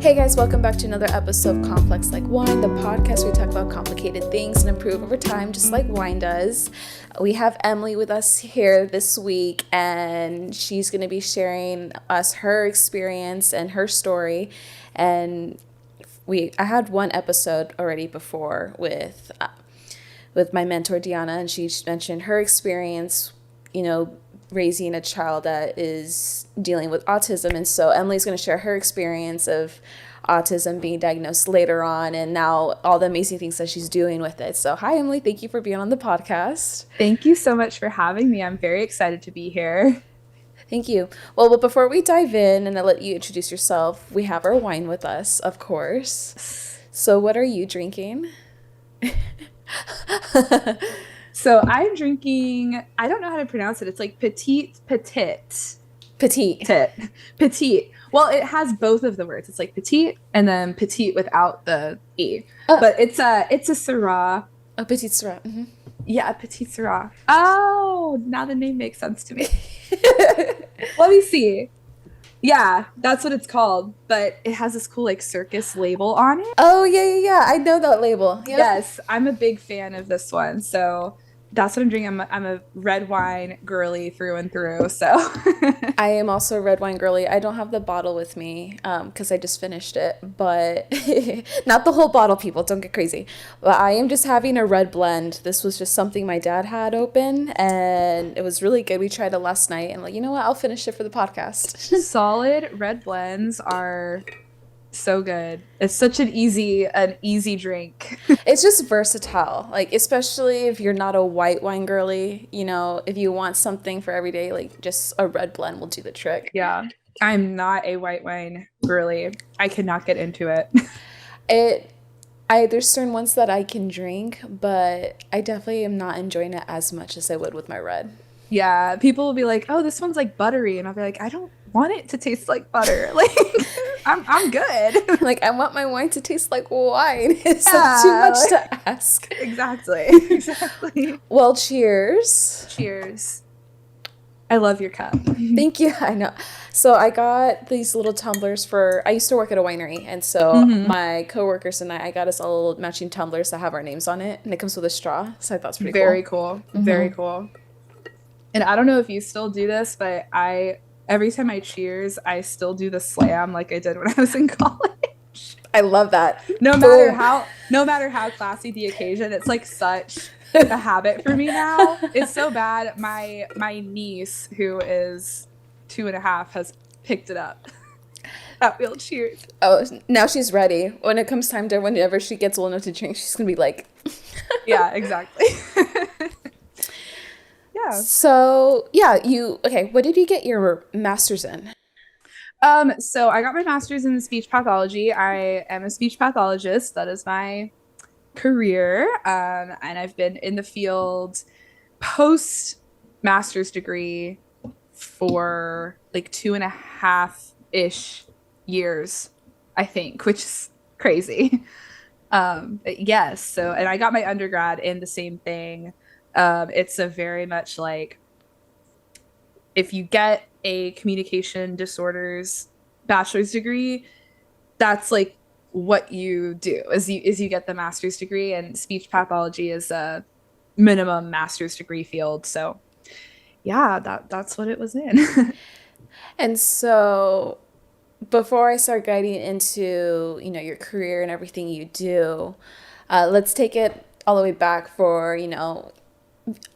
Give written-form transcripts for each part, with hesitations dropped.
Hey guys, welcome back to another episode of Complex Like Wine, the podcast where we talk about complicated things and improve over time, just like wine does. We have Emily with us here this week, and she's going to be sharing us her experience and her story. And I had one episode already before with my mentor Deanna, and she mentioned her experience, raising a child that is dealing with autism. And so Emily's going to share her experience of autism, being diagnosed later on, and now all the amazing things that she's doing with it. So hi, Emily. Thank you for being on the podcast. Thank you so much for having me. I'm very excited to be here. Thank you. Well, before we dive in and I let you introduce yourself, we have our wine with us, of course. So what are you drinking? So I'm drinking, I don't know how to pronounce it. It's like petite. Well, it has both of the words. It's like petite and then petite without the E. Oh. But it's a Syrah. A petite Syrah. Mm-hmm. Yeah, a petite Syrah. Oh, now the name makes sense to me. Let me see. Yeah, that's what it's called, but it has this cool like circus label on it. Oh, yeah. I know that label. Yep. Yes, I'm a big fan of this one. So that's what I'm drinking. I'm a red wine girly through and through. So I am also a red wine girly. I don't have the bottle with me because I just finished it, but not the whole bottle, people. Don't get crazy. But I am just having a red blend. This was just something my dad had open, and it was really good. We tried it last night, and you know what? I'll finish it for the podcast. Solid red blends are so good. It's such an easy drink. It's just versatile, especially if you're not a white wine girly, if you want something for every day, just a red blend will do the trick. Yeah, I'm not a white wine girly. I cannot get into it. There's certain ones that I can drink, but I definitely am not enjoying it as much as I would with my red. Yeah, people will be like, "Oh, this one's like buttery," and I'll be like, "I don't want it to taste like butter. I'm good. I want my wine to taste like wine." It's too much to ask. Exactly. Well, cheers. Cheers. I love your cup. Thank you. I know. So I got these little tumblers I used to work at a winery, and so my coworkers and I got us all little matching tumblers that have our names on it, and it comes with a straw. So I thought it was pretty cool. Very cool. Mm-hmm. Very cool. And I don't know if you still do this, but every time I cheers, I still do the slam like I did when I was in college. I love that. No matter how classy the occasion, it's like such a habit for me now. It's so bad. My niece, who is 2.5, has picked it up. That we'll cheers. Oh, now she's ready. When it comes time to whenever she gets old enough to drink, she's gonna be like, yeah, exactly. Yeah. So what did you get your master's in? So I got my master's in speech pathology. I am a speech pathologist. That is my career. And I've been in the field post master's degree for 2.5-ish years, I think, which is crazy. Yes. So, and I got my undergrad in the same thing. It's a very much if you get a communication disorders bachelor's degree, that's what you do is you get the master's degree, and speech pathology is a minimum master's degree field. So yeah, that's what it was in. And so before I start guiding into, your career and everything you do, let's take it all the way back for,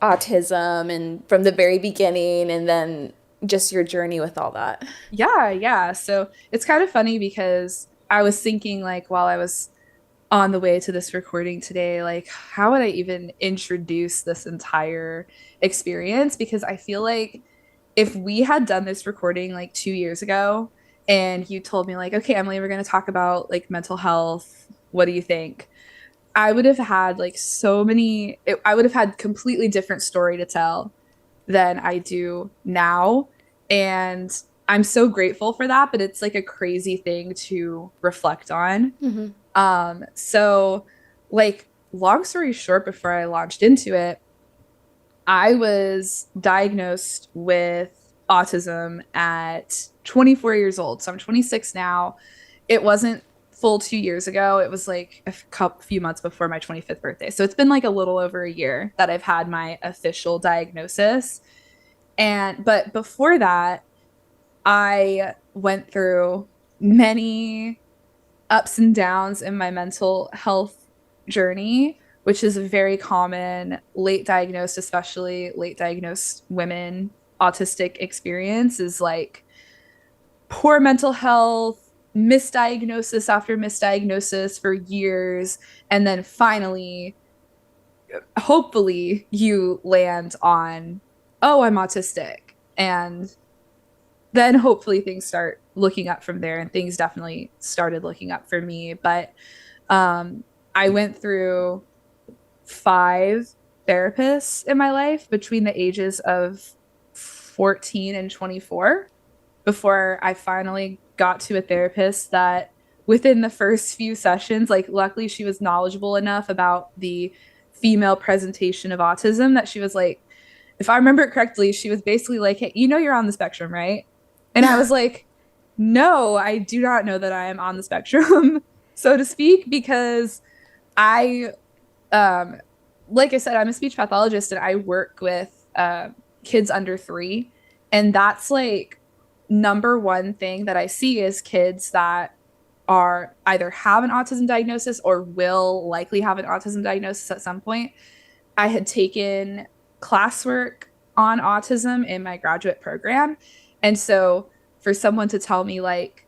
autism and from the very beginning, and then just your journey with all that. Yeah. So it's kind of funny because I was thinking while I was on the way to this recording today, how would I even introduce this entire experience? Because I feel like if we had done this recording 2 years ago and you told me okay, Emily, we're going to talk about mental health. What do you think? I would have had I would have had completely different story to tell than I do now. And I'm so grateful for that, but it's a crazy thing to reflect on. Mm-hmm. So long story short, before I launched into it, I was diagnosed with autism at 24 years old. So I'm 26 now. it wasn't full 2 years ago. It was like few months before my 25th birthday. So it's been like a little over a year that I've had my official diagnosis. But before that, I went through many ups and downs in my mental health journey, which is a very common late diagnosed, especially late diagnosed women autistic experience is like poor mental health, misdiagnosis after misdiagnosis for years, and then finally, hopefully, you land on, oh, I'm autistic. And then hopefully things start looking up from there, and things definitely started looking up for me. But um, I went through 5 therapists in my life between the ages of 14 and 24 before I finally got to a therapist that within the first few sessions, like luckily she was knowledgeable enough about the female presentation of autism that she was like, if I remember it correctly, she was basically like, hey, you know, you're on the spectrum, right? And I was like, no, I do not know that I am on the spectrum, so to speak, because I, um, like I said, I'm a speech pathologist and I work with kids under 3. And that's like number one thing that I see is kids that are either have an autism diagnosis or will likely have an autism diagnosis at some point. I had taken classwork on autism in my graduate program. And so for someone to tell me, like,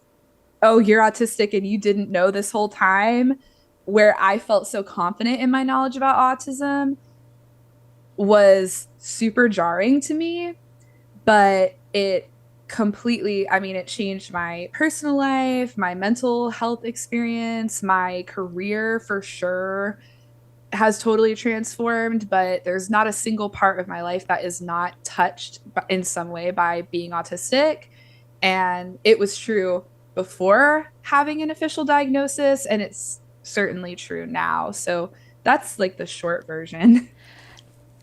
oh, you're autistic and you didn't know this whole time, where I felt so confident in my knowledge about autism was super jarring to me. But it completely, I mean, it changed my personal life, my mental health experience, my career for sure has totally transformed, but there's not a single part of my life that is not touched in some way by being autistic. And it was true before having an official diagnosis, and it's certainly true now. So that's like the short version.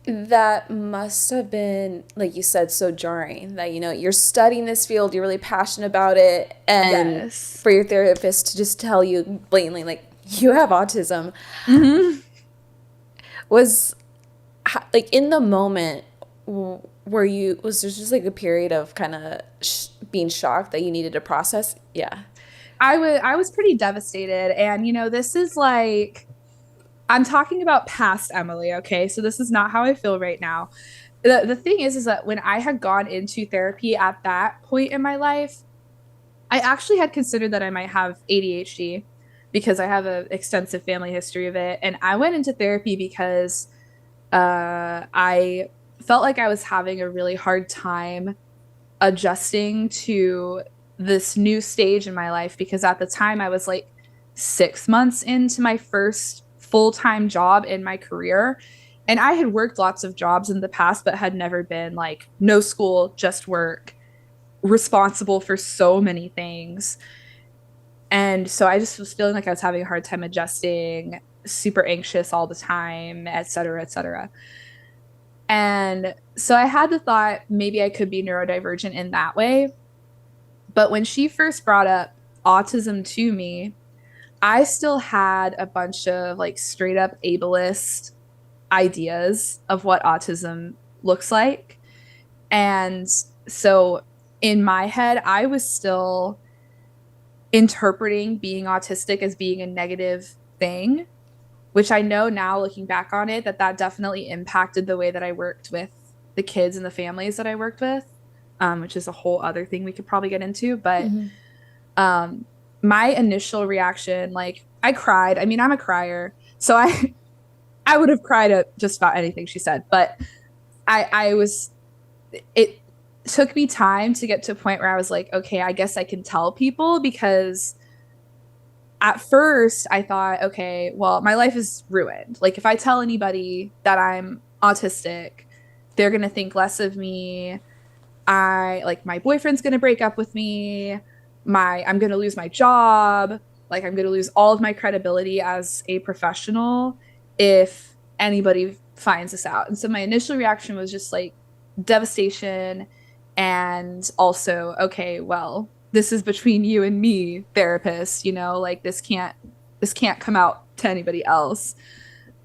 That must have been, like you said, so jarring that, you know, you're studying this field, you're really passionate about it, and Yes. for your therapist to just tell you blatantly, like, you have autism, Mm-hmm. was like in the moment, were you, was there just like a period of kind of being shocked that you needed to process? Yeah. I was pretty devastated. And you know, this is like I'm talking about past Emily, okay? So this is not how I feel right now. The thing is that when I had gone into therapy at that point in my life, I actually had considered that I might have ADHD because I have an extensive family history of it. And I went into therapy because I felt like I was having a really hard time adjusting to this new stage in my life because at the time I was like 6 months into my first full-time job in my career. And I had worked lots of jobs in the past, but had never been like no school, just work, responsible for so many things. And so I just was feeling like I was having a hard time adjusting, super anxious all the time, et cetera, et cetera. And so I had the thought maybe I could be neurodivergent in that way. But when she first brought up autism to me, I still had a bunch of like straight up ableist ideas of what autism looks like. And so in my head, I was still interpreting being autistic as being a negative thing, which I know now looking back on it that that definitely impacted the way that I worked with the kids and the families that I worked with, which is a whole other thing we could probably get into. But Mm-hmm. um, my initial reaction, like I cried. I mean, I'm a crier, so I would have cried at just about anything she said. But I was it took me time to get to a point where I was like, okay, I guess I can tell people because at first I thought, okay, well, my life is ruined. Like if I tell anybody that I'm autistic, they're gonna think less of me. I like my boyfriend's gonna break up with me. I'm gonna lose my job. Like I'm gonna lose all of my credibility as a professional if anybody finds this out. And so my initial reaction was just like devastation and also, okay, well, this is between you and me, therapist, like this can't come out to anybody else.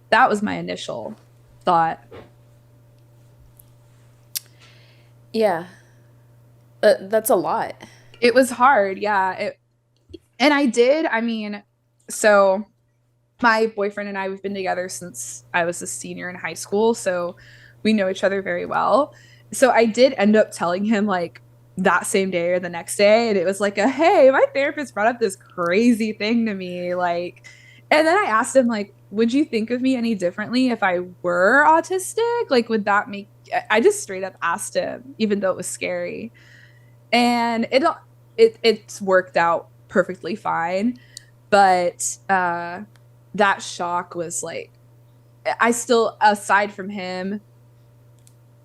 That was my initial thought. Yeah, that's a lot. It was hard, yeah. And I mean, so my boyfriend and I, we've been together since I was a senior in high school, so we know each other very well. So I did end up telling him like that same day or the next day, and it was like a hey, my therapist brought up this crazy thing to me, like, and then I asked him like, would you think of me any differently if I were autistic? Like, would that make? I just straight up asked him, even though it was scary, and it's worked out perfectly fine, but that shock was like, I still, aside from him,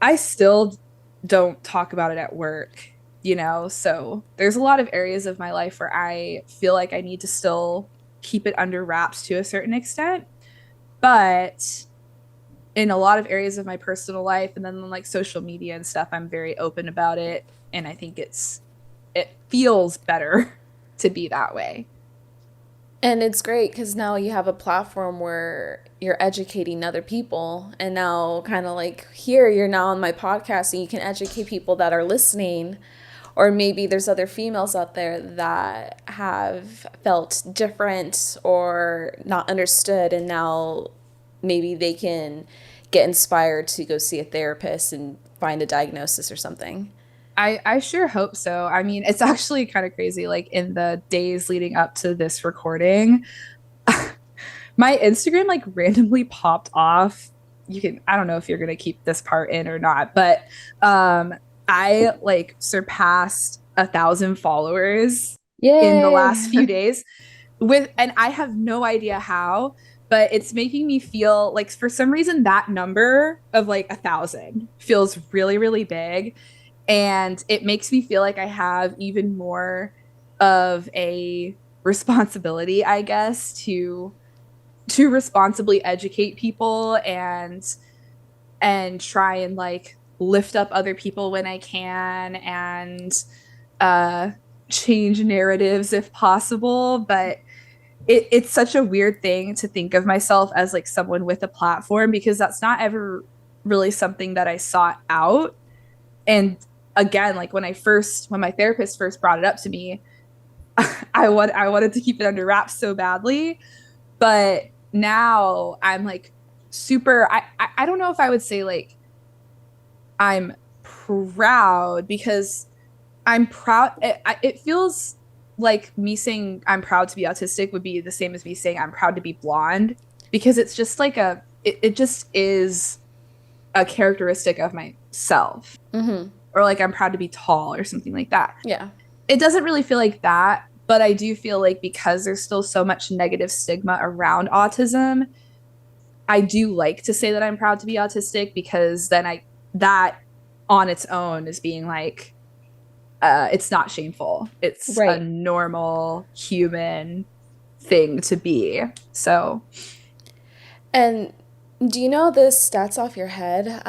I still don't talk about it at work. So there's a lot of areas of my life where I feel like I need to still keep it under wraps to a certain extent, but in a lot of areas of my personal life and then like social media and stuff, I'm very open about it, and I think it feels better to be that way. And it's great because now you have a platform where you're educating other people. And now, kind of like here, you're now on my podcast and you can educate people that are listening. Or maybe there's other females out there that have felt different or not understood. And now maybe they can get inspired to go see a therapist and find a diagnosis or something. I sure hope so. I mean, it's actually kind of crazy. Like in the days leading up to this recording, my Instagram like randomly popped off. I don't know if you're gonna keep this part in or not, but I like surpassed 1,000 followers in the last Yay! few days and I have no idea how, but it's making me feel like for some reason that number of like 1,000 feels really, really big. And it makes me feel like I have even more of a responsibility, I guess, to responsibly educate people and try and like lift up other people when I can, and uh change narratives if possible. But it's such a weird thing to think of myself as like someone with a platform, because that's not ever really something that I sought out. And again, like when my therapist first brought it up to me, I wanted to keep it under wraps so badly. But now I'm like super, I don't know if I would say like I'm proud, because I'm proud. It feels like me saying I'm proud to be autistic would be the same as me saying I'm proud to be blonde, because it's just like it just is a characteristic of myself. Mm-hmm. Or like I'm proud to be tall or something like that. Yeah. It doesn't really feel like that, but I do feel like because there's still so much negative stigma around autism, I do like to say that I'm proud to be autistic, because then that on its own is being like, it's not shameful. It's a Right. normal human thing to be. So And do you know the stats off your head?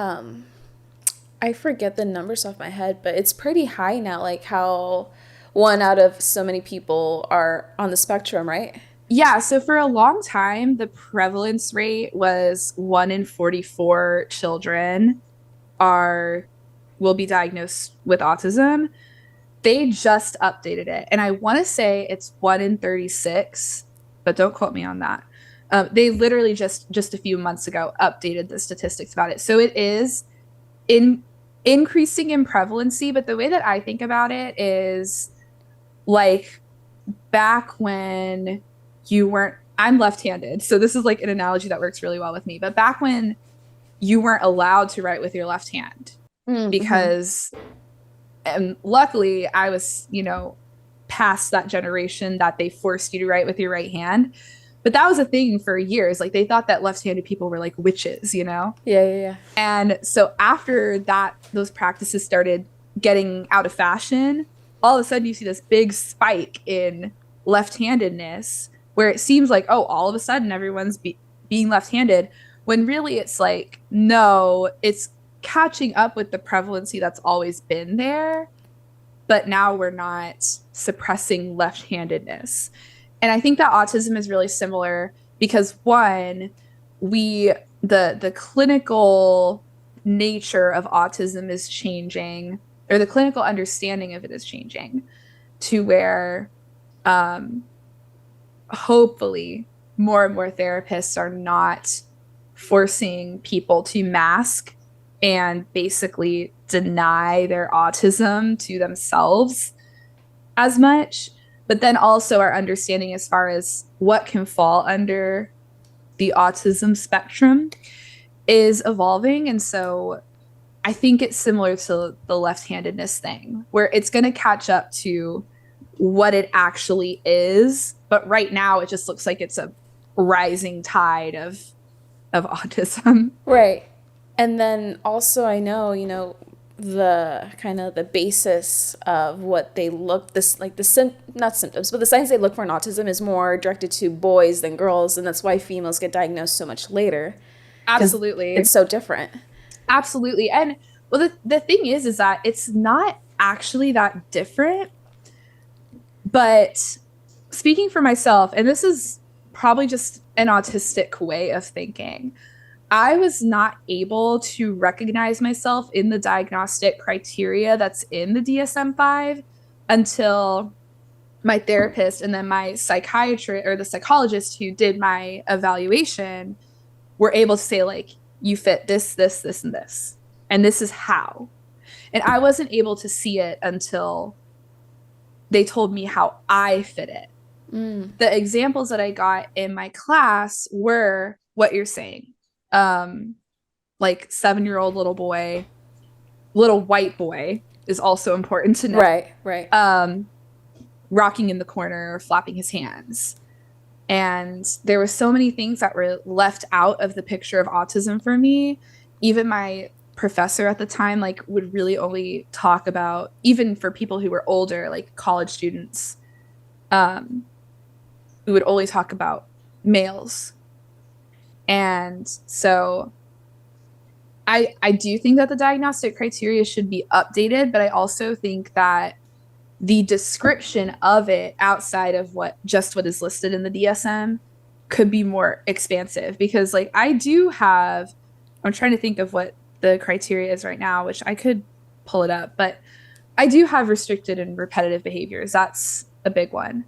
I forget the numbers off my head, but it's pretty high now, like how one out of so many people are on the spectrum, right? yeah, so for a long time, the prevalence rate was 1 in 44 children are will be diagnosed with autism. They just updated it, and I want to say it's 1 in 36, but don't quote me on that. They literally just a few months ago updated the statistics about it, so it is in increasing in prevalency. But the way that I think about it is like back when you weren't, I'm left-handed, so this is like an analogy that works really well with me, but back when you weren't allowed to write with your left hand, Mm-hmm. because and luckily I was, past that generation that they forced you to write with your right hand. But that was a thing for years. Like they thought that left-handed people were like witches. Yeah, yeah, yeah. And so after that, those practices started getting out of fashion, all of a sudden you see this big spike in left-handedness, where it seems like, oh, all of a sudden everyone's being left-handed, when really it's like, no, it's catching up with the prevalency that's always been there. but now we're not suppressing left-handedness. And I think that autism is really similar because one, we the clinical nature of autism is changing, or the clinical understanding of it is changing to where um, hopefully more and more therapists are not forcing people to mask and basically deny their autism to themselves as much. But then also our understanding as far as what can fall under the autism spectrum is evolving. And so I think it's similar to the left-handedness thing, where it's going to catch up to what it actually is. But right now, it just looks like it's a rising tide of autism. Right. And then also I know, the kind of the basis of what they look this like not symptoms, but the signs they look for in autism is more directed to boys than girls, and that's why females get diagnosed so much later because it's Absolutely. so different. Absolutely. And well, the thing is that it's not actually that different. But speaking for myself, and this is probably just an autistic way of thinking, I was not able to recognize myself in the diagnostic criteria that's in the DSM 5 until my therapist and then my psychiatrist or the psychologist who did my evaluation were able to say, like, you fit this, this, this, and this. And this is how. And I wasn't able to see it until they told me how I fit it. The examples that I got in my class were what you're saying. Like 7-year-old little boy, little white boy is also important to know. Right, right. Rocking in the corner or flapping his hands. And there were so many things that were left out of the picture of autism for me. Even my professor at the time, like, would really only talk about, even for people who were older, like college students, we would only talk about males. And so I do think that the diagnostic criteria should be updated, but I also think that the description of it outside of what is listed in the DSM could be more expansive, because like I'm trying to think of what the criteria is right now, which I could pull it up, but I do have restricted and repetitive behaviors. That's a big one.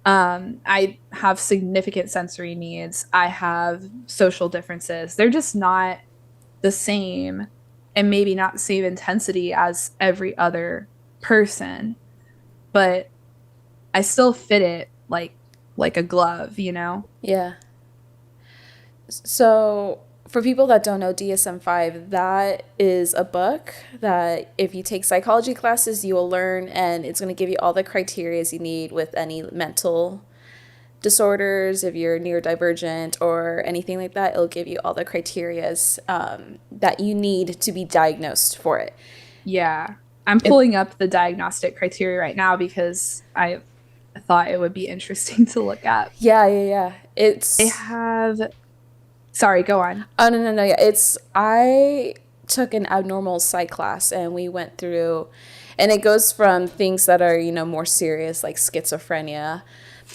I have significant sensory needs. I have social differences. They're just not the same, and maybe not the same intensity as every other person, but I still fit it like a glove, you know? Yeah. So, for people that don't know, DSM-5, that is a book that if you take psychology classes, you will learn, and it's going to give you all the criteria you need with any mental disorders. If you're neurodivergent or anything like that, it'll give you all the criterias that you need to be diagnosed for it. Yeah. I'm pulling up the diagnostic criteria right now because I thought it would be interesting to look at. Yeah, yeah, yeah. They It's have, sorry, go on. Oh, no, no, no. Yeah, I took an abnormal psych class and we went through, and it goes from things that are, more serious like schizophrenia,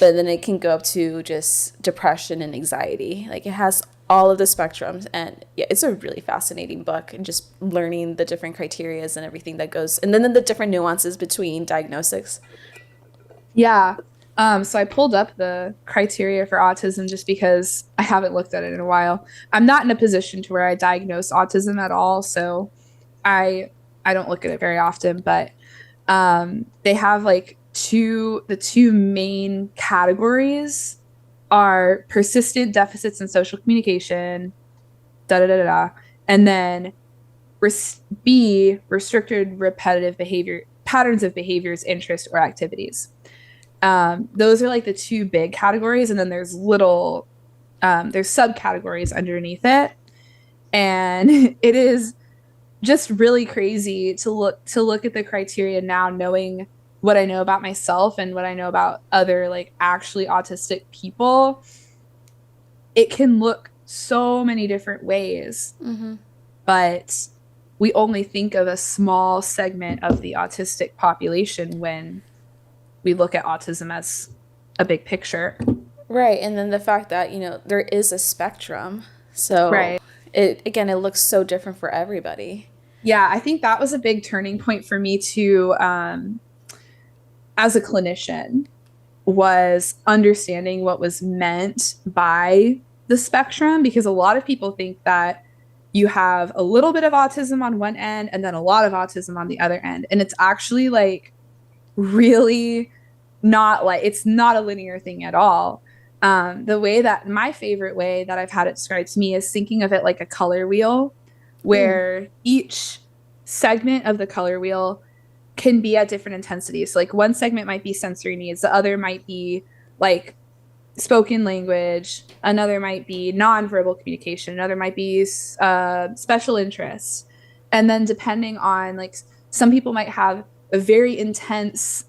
but then it can go up to just depression and anxiety. Like it has all of the spectrums, and yeah, it's a really fascinating book, and just learning the different criterias and everything that goes, and then the different nuances between diagnoses. Yeah. So I pulled up the criteria for autism just because I haven't looked at it in a while. I'm not in a position to where I diagnose autism at all, so I I don't look at it very often, but they have like the two main categories are persistent deficits in social communication, da da da da, da, and then restricted repetitive behavior patterns of behaviors, interests, or activities. Those are like the two big categories, and then there's subcategories underneath it, and it is just really crazy to look at the criteria now, knowing what I know about myself and what I know about other like actually autistic people. It can look so many different ways, but we only think of a small segment of the autistic population when we look at autism as a big picture. Right. And then the fact that, there is a spectrum. So Right. it looks so different for everybody. Yeah, I think that was a big turning point for me too, as a clinician, was understanding what was meant by the spectrum, because a lot of people think that you have a little bit of autism on one end and then a lot of autism on the other end. And it's actually like really not, like, it's not a linear thing at all. The way that my favorite way that I've had it described to me is thinking of it like a color wheel, Mm. where each segment of the color wheel can be at different intensities. So like one segment might be sensory needs, the other might be like spoken language, another might be nonverbal communication, another might be special interests. And then depending on, like, some people might have a very intense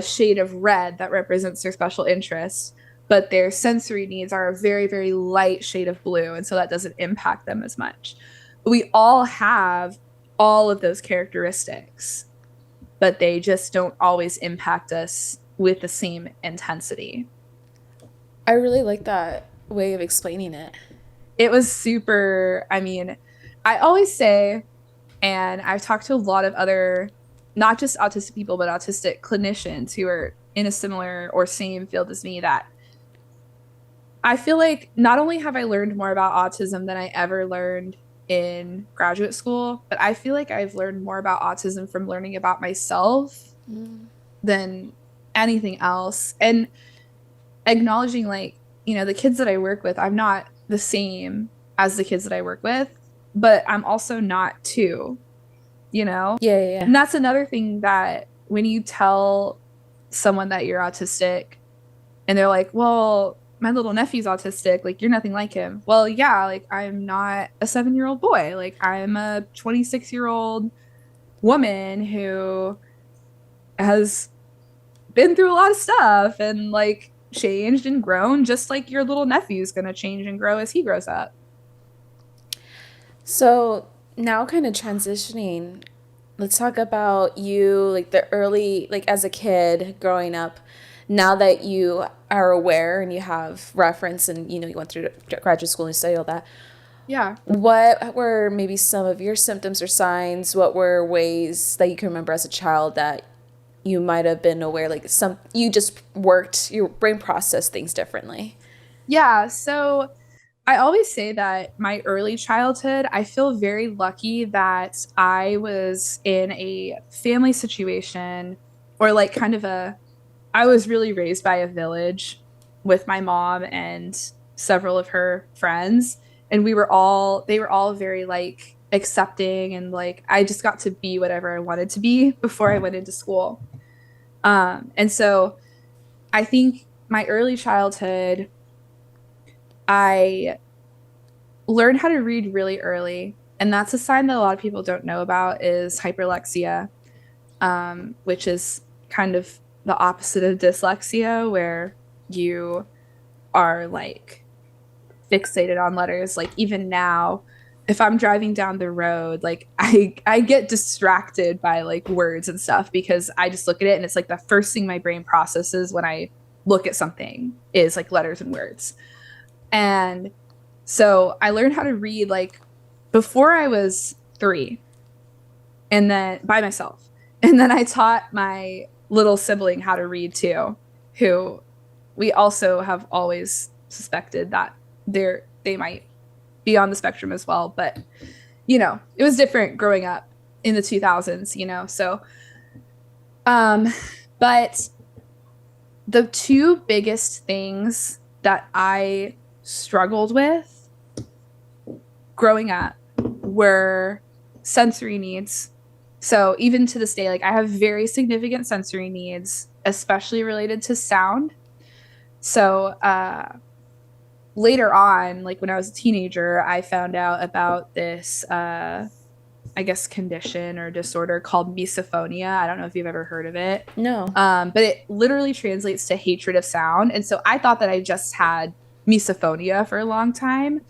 shade of red that represents their special interests, but their sensory needs are a very, very light shade of blue. And so that doesn't impact them as much. We all have all of those characteristics, but they just don't always impact us with the same intensity. I really like that way of explaining it. It was super, I mean, I always say, and I've talked to a lot of other, not just autistic people, but autistic clinicians who are in a similar or same field as me, that I feel like not only have I learned more about autism than I ever learned in graduate school, but I feel like I've learned more about autism from learning about myself Mm. than anything else. And acknowledging, like, the kids that I work with, I'm not the same as the kids that I work with, but I'm also not too, you know? Yeah, yeah, yeah. And that's another thing, that when you tell someone that you're autistic and they're like, well, my little nephew's autistic, like, you're nothing like him. Well, yeah, like, I'm not a 7-year-old boy. Like, I'm a 26-year-old woman who has been through a lot of stuff and, like, changed and grown, just like your little nephew's going to change and grow as he grows up. So now, kind of transitioning, let's talk about you, like the early, like as a kid growing up. Now that you are aware and you have reference, and you went through graduate school and studied all that, Yeah. what were maybe some of your symptoms or signs? What were ways that you can remember as a child that you might have been aware, like you just worked, your brain processed things differently? Yeah. So I always say that my early childhood, I feel very lucky that I was in a family situation, or like kind of I was really raised by a village with my mom and several of her friends. And they were all very, like, accepting, and like I just got to be whatever I wanted to be before I went into school. And so I think my early childhood, I learned how to read really early. And that's a sign that a lot of people don't know about, is hyperlexia, which is kind of the opposite of dyslexia, where you are, like, fixated on letters. Like, even now, if I'm driving down the road, like, I get distracted by, like, words and stuff, because I just look at it and it's like the first thing my brain processes when I look at something is, like, letters and words. And so I learned how to read, like, before I was 3, and then by myself. And then I taught my little sibling how to read too, who we also have always suspected that they might be on the spectrum as well. But, it was different growing up in the 2000s, So, um, but the two biggest things that I struggled with growing up were sensory needs. So even to this day, like, I have very significant sensory needs, especially related to sound. So later on, like when I was a teenager, I found out about this, I guess, condition or disorder called misophonia. I don't know if you've ever heard of it. No. But it literally translates to hatred of sound. And so I thought that I just had misophonia for a long time.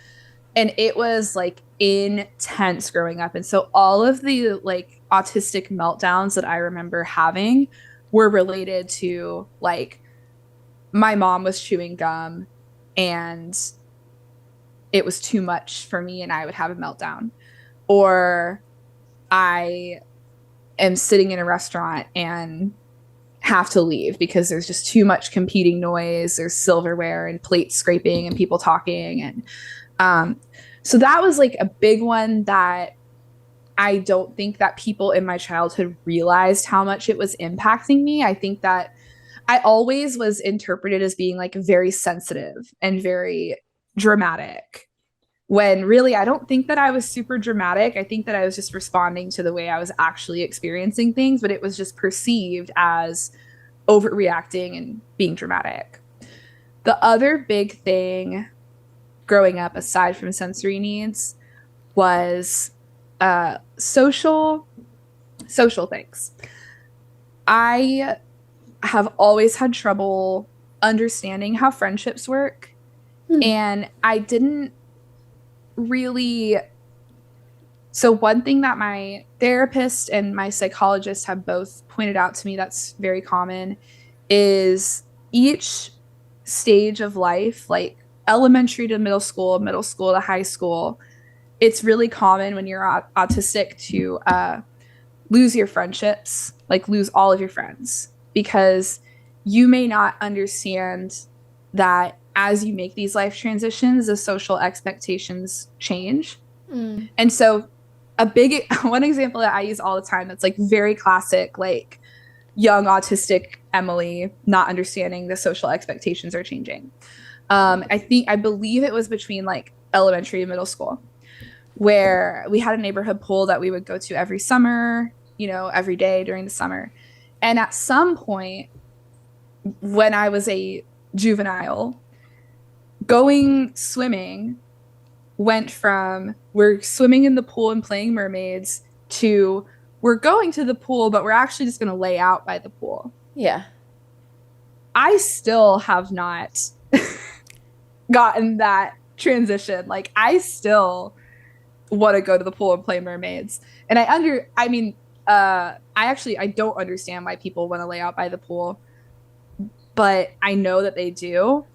And it was like intense growing up. And so all of the like autistic meltdowns that I remember having were related to like my mom was chewing gum and it was too much for me and I would have a meltdown. Or I am sitting in a restaurant and have to leave because there's just too much competing noise. There's silverware and plate scraping and people talking. And um, so that was like a big one that I don't think that people in my childhood realized how much it was impacting me. I think that I always was interpreted as being like very sensitive and very dramatic when really I don't think that I was super dramatic. I think that I was just responding to the way I was actually experiencing things, but it was just perceived as overreacting and being dramatic. The other big thing growing up, aside from sensory needs, was social things. I have always had trouble understanding how friendships work, and I didn't really. So one thing that my therapist and my psychologist have both pointed out to me that's very common is each stage of life, like elementary to middle school to high school, it's really common when you're autistic to lose your friendships, like lose all of your friends, because you may not understand that as you make these life transitions, the social expectations change. And so a big one example that I use all the time that's like very classic, like young autistic Emily not understanding the social expectations are changing. I believe it was between like elementary and middle school, where we had a neighborhood pool that we would go to every summer, you know, every day during the summer. And at some point, when I was a juvenile, going swimming went from we're swimming in the pool and playing mermaids to we're going to the pool, but we're actually just going to lay out by the pool. Yeah. I still have not gotten that transition. Like, I still want to go to the pool and play mermaids. And I don't understand why people want to lay out by the pool, but I know that they do.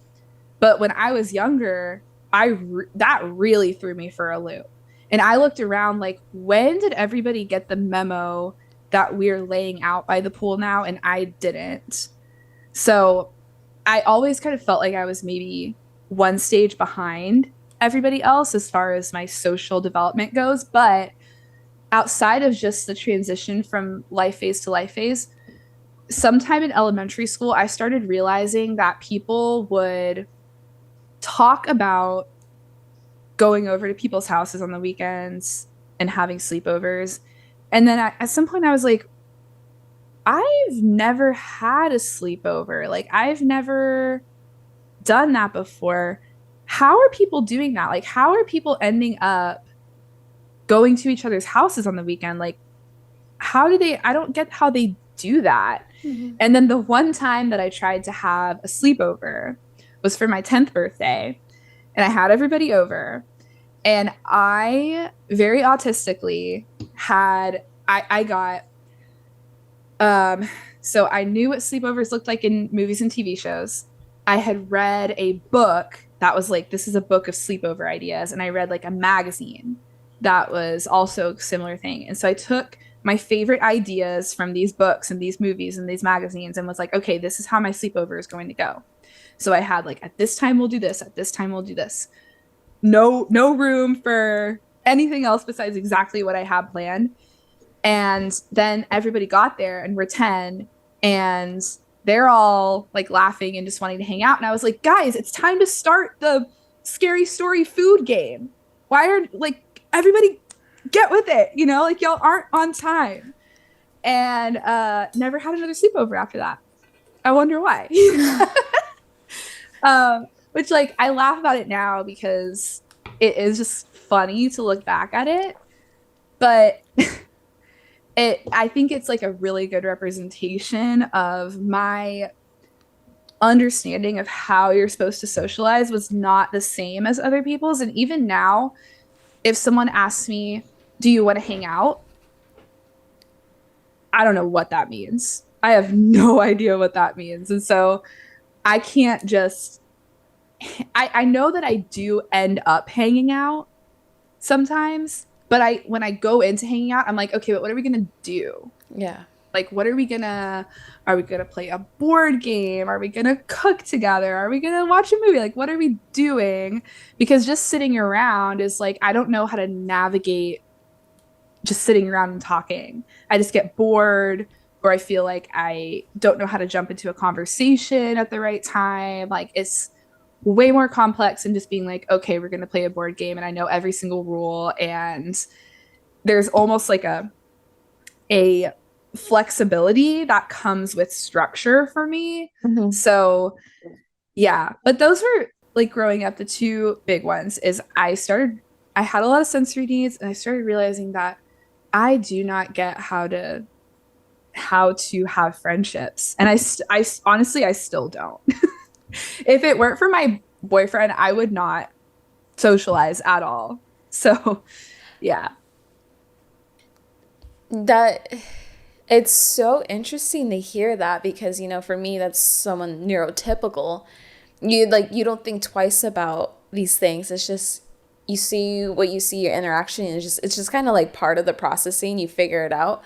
But when I was younger, that really threw me for a loop. And I looked around like, when did everybody get the memo that we're laying out by the pool now? And I didn't. So I always kind of felt like I was maybe one stage behind everybody else as far as my social development goes. But outside of just the transition from life phase to life phase, sometime in elementary school, I started realizing that people would talk about going over to people's houses on the weekends and having sleepovers. And then at some point I was like, I've never had a sleepover. Like, I've never done that before. How are people doing that? Like, how are people ending up going to each other's houses on the weekend? Like, I don't get how they do that. Mm-hmm. And then the one time that I tried to have a sleepover was for my 10th birthday. And I had everybody over. And I very autistically I got, so I knew what sleepovers looked like in movies and TV shows. I had read a book that was like, this is a book of sleepover ideas. And I read like a magazine that was also a similar thing. And so I took my favorite ideas from these books and these movies and these magazines and was like, okay, this is how my sleepover is going to go. So I had like, at this time we'll do this, at this time we'll do this. No room for anything else besides exactly what I had planned. And then everybody got there and we're 10 and they're all like laughing and just wanting to hang out. And I was like, guys, it's time to start the scary story food game. Why are like everybody get with it? You know, like y'all aren't on time. And never had another sleepover after that. I wonder why. Which like I laugh about it now because it is just funny to look back at it. But I think it's like a really good representation of my understanding of how you're supposed to socialize was not the same as other people's. And even now, if someone asks me, do you want to hang out? I don't know what that means. I have no idea what that means. And so I can't just, I know that I do end up hanging out sometimes, but when I go into hanging out, I'm like, okay, but what are we going to do? Yeah. Like, are we gonna play a board game? Are we gonna cook together? Are we gonna watch a movie? Like, what are we doing? Because just sitting around is like, I don't know how to navigate just sitting around and talking. I just get bored, or I feel like I don't know how to jump into a conversation at the right time. Like, it's way more complex than just being like, okay, we're gonna play a board game and I know every single rule. And there's almost like a flexibility that comes with structure for me. Mm-hmm. So, yeah, but those were like growing up the two big ones is I had a lot of sensory needs and I started realizing that I do not get how to have friendships. And I honestly I still don't. If it weren't for my boyfriend, I would not socialize at all. So, yeah. That it's so interesting to hear that because, for me, that's someone neurotypical. You don't think twice about these things. It's just you see what you see, your interaction, and it's just kind of like part of the processing. You figure it out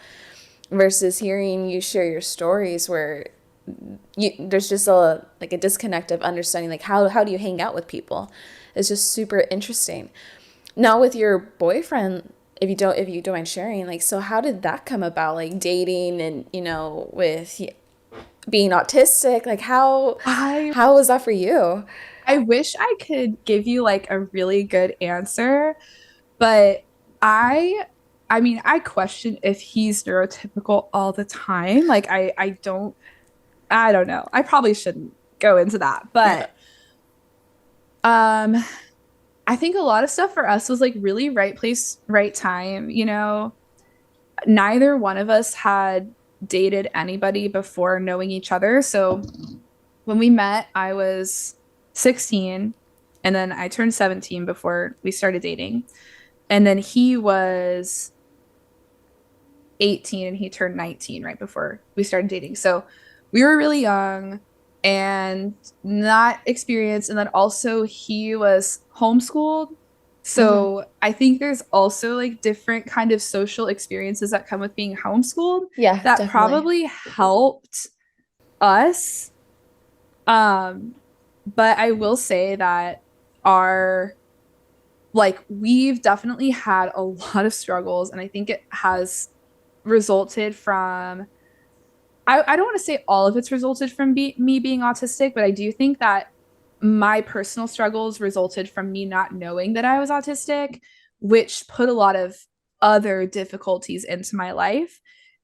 versus hearing you share your stories where there's just a disconnect of understanding like how do you hang out with people. It's just super interesting. Now with your boyfriend, if you don't mind sharing, like, so how did that come about, like dating and with being autistic, like how I how was that for you? I wish I could give you like a really good answer, but I I mean, I question if he's neurotypical all the time. Like I don't know. I probably shouldn't go into that. But um I think a lot of stuff for us was like really right place, right time, you know. Neither one of us had dated anybody before knowing each other. So when we met, I was 16 and then I turned 17 before we started dating. And then he was 18 and he turned 19 right before we started dating. So we were really young and not experienced. And then also he was homeschooled. Mm-hmm. So I think there's also like different kind of social experiences that come with being homeschooled Yeah, that definitely. probably helped us. Um, but I will say that our we've definitely had a lot of struggles, and I think it has resulted from I don't want to say all of it's resulted from me being autistic, but I do think that my personal struggles resulted from me not knowing that I was autistic, which put a lot of other difficulties into my life.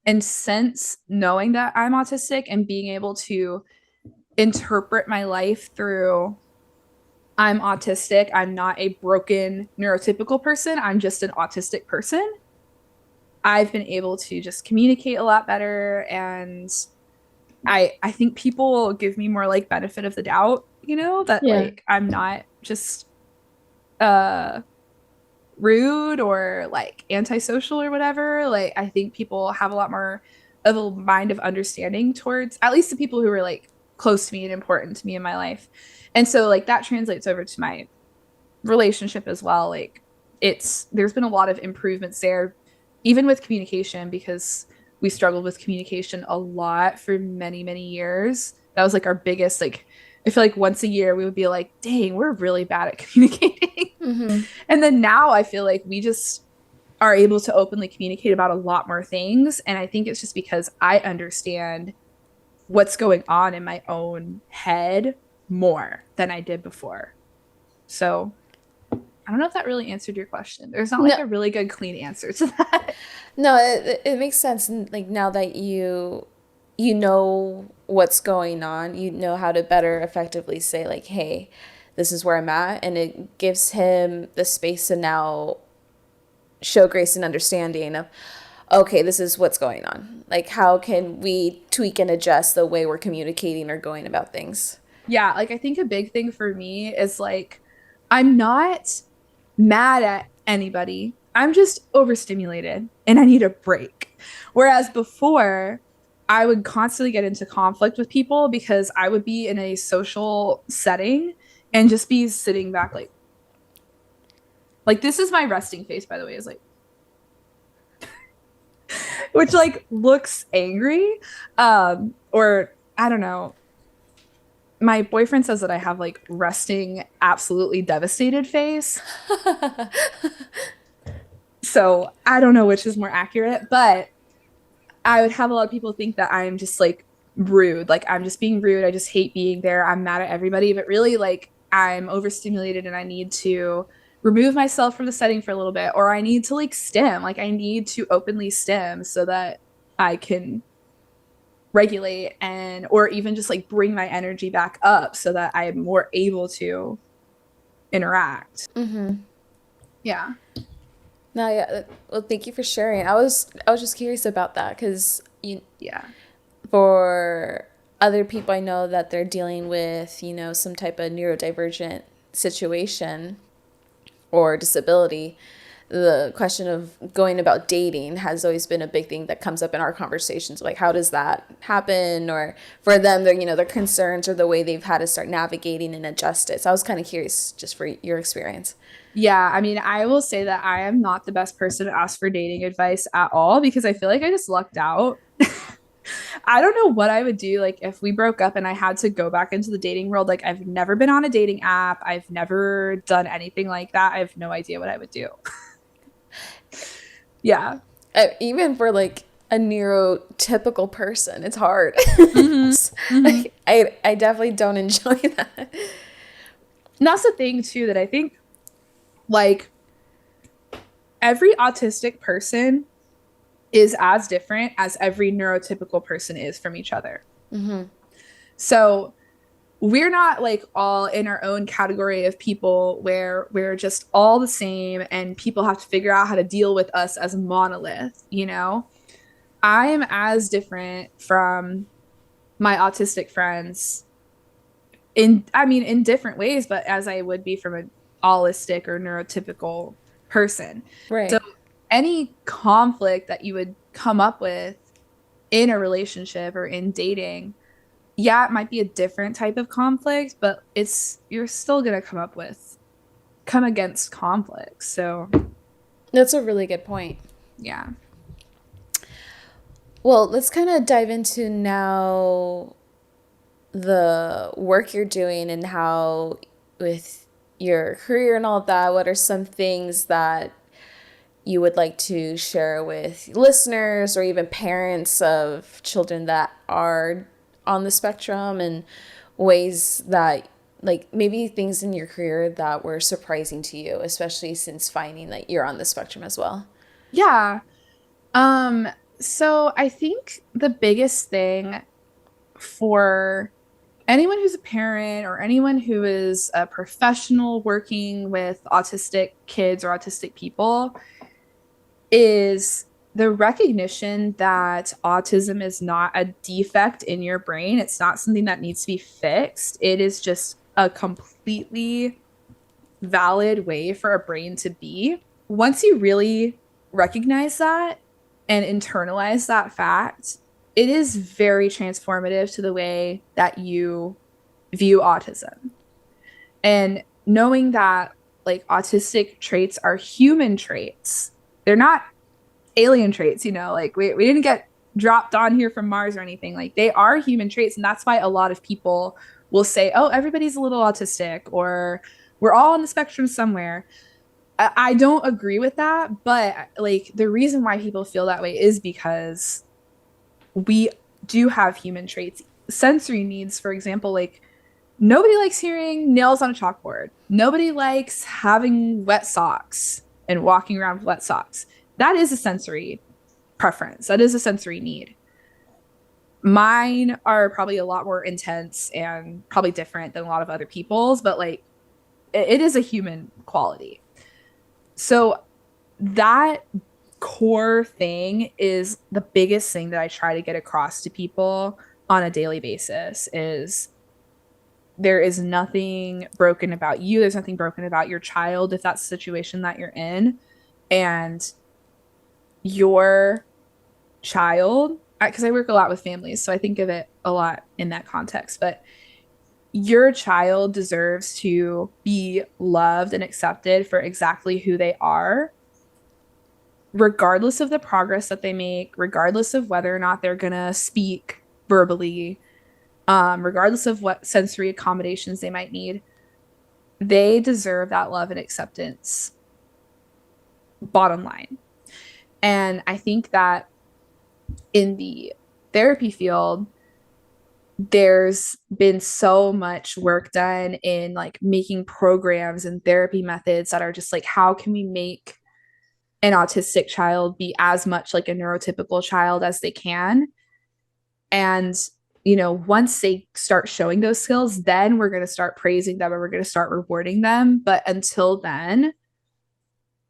And since knowing that I'm autistic and being able to interpret my life through I'm autistic, I'm not a broken neurotypical person, I'm just an autistic person, I've been able to just communicate a lot better. And I think people give me more like benefit of the doubt, you know, that Yeah. like I'm not just uh rude or like antisocial or whatever. Like I think people have a lot more of a mind of understanding towards at least the people who are like close to me and important to me in my life. And so like that translates over to my relationship as well. Like there's been a lot of improvements there, even with communication, because we struggled with communication a lot for many, many years. That was like our biggest, like, I feel like once a year we would be like, dang, we're really bad at communicating. Mm-hmm. And then now I feel like we just are able to openly communicate about a lot more things. And I think it's just because I understand what's going on in my own head more than I did before. So I don't know if that really answered your question. There's not like No, a really good clean answer to that. no, it makes sense. Like now that you know what's going on, you know how to better effectively say like, "Hey, this is where I'm at," and it gives him the space to now show grace and understanding of, okay, this is what's going on. Like, how can we tweak and adjust the way we're communicating or going about things? Yeah, like I think a big thing for me is like I'm not mad at anybody. I'm just overstimulated and I need a break. Whereas before, I would constantly get into conflict with people because I would be in a social setting and just be sitting back like this is my resting face, by the way, is like which like looks angry. Or I don't know. My boyfriend says that I have like resting, absolutely devastated face. So I don't know which is more accurate, but I would have a lot of people think that I'm just like rude. Like I'm just being rude. I just hate being there. I'm mad at everybody. But really, like I'm overstimulated and I need to remove myself from the setting for a little bit, or I need to like stim. Like I need to openly stim so that I can regulate and, or even just like bring my energy back up so that I am more able to interact. Mm-hmm. Yeah. No, yeah. Well, thank you for sharing. I was just curious about that because Yeah. for other people, I know that they're dealing with, some type of neurodivergent situation or disability. The question of going about dating has always been a big thing that comes up in our conversations. Like, how does that happen? Or for them, their concerns or the way they've had to start navigating and adjust it. So I was kind of curious just for your experience. Yeah, I mean, I will say that I am not the best person to ask for dating advice at all because I feel like I just lucked out. I don't know what I would do like if we broke up and I had to go back into the dating world. Like I've never been on a dating app. I've never done anything like that. I have no idea what I would do. Yeah. Even for like a neurotypical person, it's hard. Mm-hmm. Mm-hmm. I definitely don't enjoy that. And that's the thing too that I think like every autistic person is as different as every neurotypical person is from each other. Mm-hmm. So we're not like all in our own category of people where we're just all the same and people have to figure out how to deal with us as a monolith, you know? I am as different from my autistic friends in different ways, but as I would be from an allistic or neurotypical person. So Right. any conflict that you would come up with in a relationship or in dating, yeah, it might be a different type of conflict, but it's you're still gonna come against conflicts. So That's a really good point. yeah. Well, let's kind of dive into now the work you're doing and how, with your career and all that, what are some things that you would like to share with listeners or even parents of children that are on the spectrum, and ways that, like, maybe things in your career that were surprising to you, especially since finding that you're on the spectrum as well? Yeah. Um, so I think the biggest thing for anyone who's a parent or anyone who is a professional working with autistic kids or autistic people is the recognition that autism is not a defect in your brain. It's not something that needs to be fixed. It is just a completely valid way for a brain to be. Once you really recognize that and internalize that fact, it is very transformative to the way that you view autism. And knowing that like autistic traits are human traits, they're not alien traits, like we didn't get dropped on here from Mars or anything. Like they are human traits. And that's why a lot of people will say, oh, everybody's a little autistic or we're all on the spectrum somewhere. I don't agree with that. But like the reason why people feel that way is because we do have human traits. Sensory needs, for example, like nobody likes hearing nails on a chalkboard. Nobody likes having wet socks and walking around with wet socks. That is a sensory preference. That is a sensory need. Mine are probably a lot more intense and probably different than a lot of other people's, but like it is a human quality. So that core thing is the biggest thing that I try to get across to people on a daily basis is there is nothing broken about you. There's nothing broken about your child if that's the situation that you're in. And your child, because I work a lot with families, so I think of it a lot in that context, but your child deserves to be loved and accepted for exactly who they are, regardless of the progress that they make, regardless of whether or not they're going to speak verbally, regardless of what sensory accommodations they might need. They deserve that love and acceptance, bottom line. And I think that in the therapy field, there's been so much work done in like making programs and therapy methods that are just like, how can we make an autistic child be as much like a neurotypical child as they can? And, you know, once they start showing those skills, then we're going to start praising them and we're going to start rewarding them. But until then,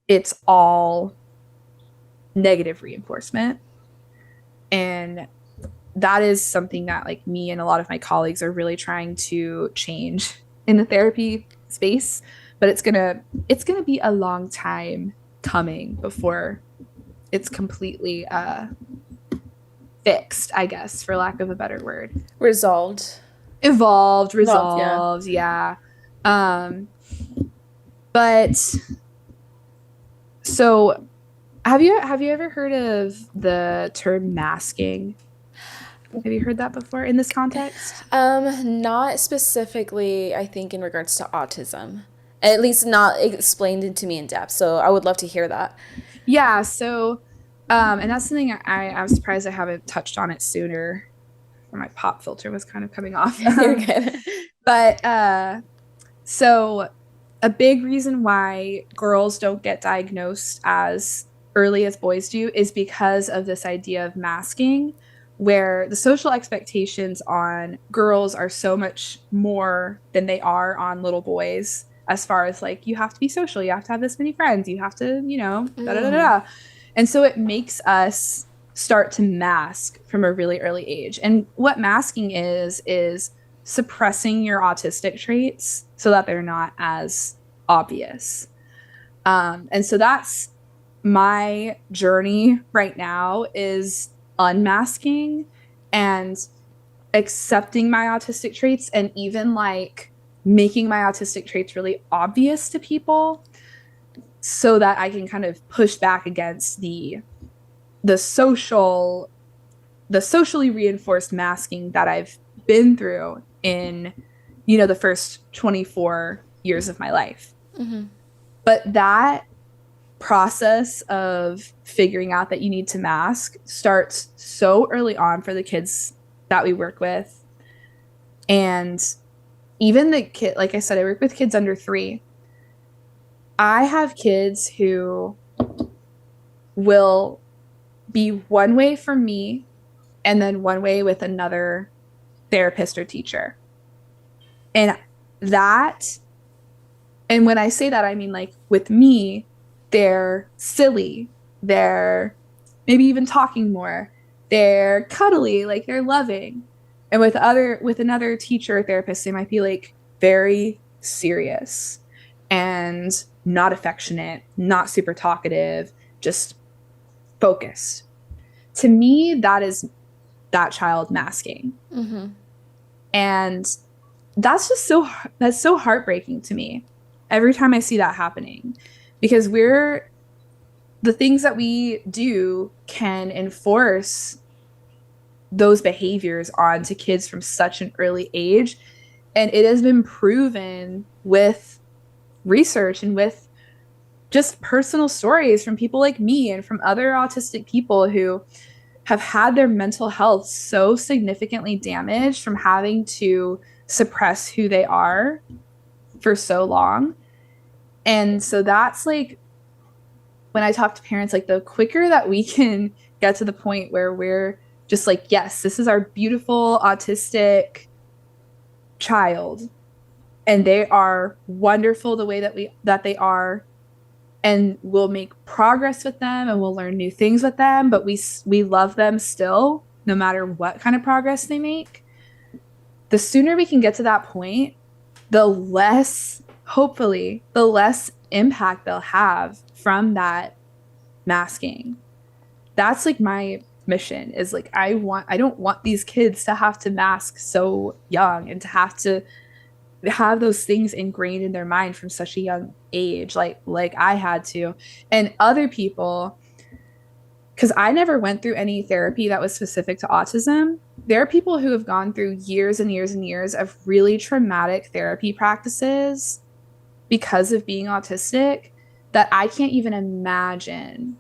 it's all negative reinforcement. And that is something that like me and a lot of my colleagues are really trying to change in the therapy space, but it's gonna be a long time coming before it's completely fixed, I guess, for lack of a better word. Resolved. Resolved, yeah. But so have you ever heard of the term masking? Have you heard that before in this context? Not specifically, I think, in regards to autism. At least not explained to me in depth. So I would love to hear that. Yeah, so and that's something I'm surprised I haven't touched on it sooner. My pop filter was kind of coming off. You're good. But so a big reason why girls don't get diagnosed as early as boys do is because of this idea of masking, where the social expectations on girls are so much more than they are on little boys, as far as like, you have to be social, you have to have this many friends, you have to, you know, da da da da. And so it makes us start to mask from a really early age. And what masking is suppressing your autistic traits so that they're not as obvious. And so that's my journey right now, is unmasking and accepting my autistic traits, and even like making my autistic traits really obvious to people so that I can kind of push back against the socially reinforced masking that I've been through in, you know, the first 24 years of my life. Mm-hmm. But that process of figuring out that you need to mask starts so early on for the kids that we work with. And even the kid, like I said, I work with kids under 3. I have kids who will be one way for me and then one way with another therapist or teacher. And when I say that, I mean, like, with me, they're silly, they're maybe even talking more, they're cuddly, like they're loving. And with another teacher or therapist, they might be like very serious and not affectionate, not super talkative, just focused. To me, that is that child masking. Mm-hmm. And that's so heartbreaking to me every time I see that happening, because the things that we do can enforce those behaviors onto kids from such an early age. And it has been proven with research and with just personal stories from people like me and from other autistic people who have had their mental health so significantly damaged from having to suppress who they are for so long. And so that's like, when I talk to parents, like, the quicker that we can get to the point where we're just like, yes, this is our beautiful autistic child, and they are wonderful the way that they are, and we'll make progress with them and we'll learn new things with them, but we love them still, no matter what kind of progress they make. The sooner we can get to that point, the less, hopefully, the less impact they'll have from that masking. That's like my mission is like I don't want these kids to have to mask so young and to have those things ingrained in their mind from such a young age like I had to. And other people, because I never went through any therapy that was specific to autism. There are people who have gone through years and years and years of really traumatic therapy practices because of being autistic that I can't even imagine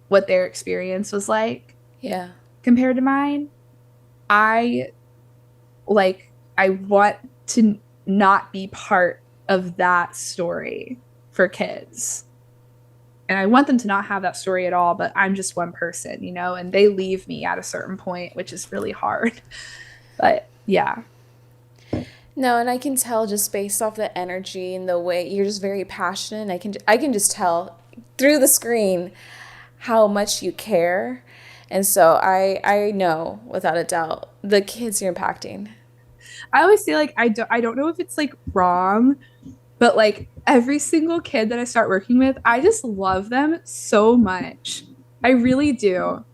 what their experience was like Yeah. compared to mine. I I want to not be part of that story for kids. And I want them to not have that story at all, but I'm just one person, and they leave me at a certain point, which is really hard. But yeah. No, and I can tell just based off the energy and the way you're just very passionate. I can just tell through the screen how much you care. And so I know without a doubt the kids you're impacting. I always say like I don't know if it's like wrong, but like every single kid that I start working with, I just love them so much. I really do.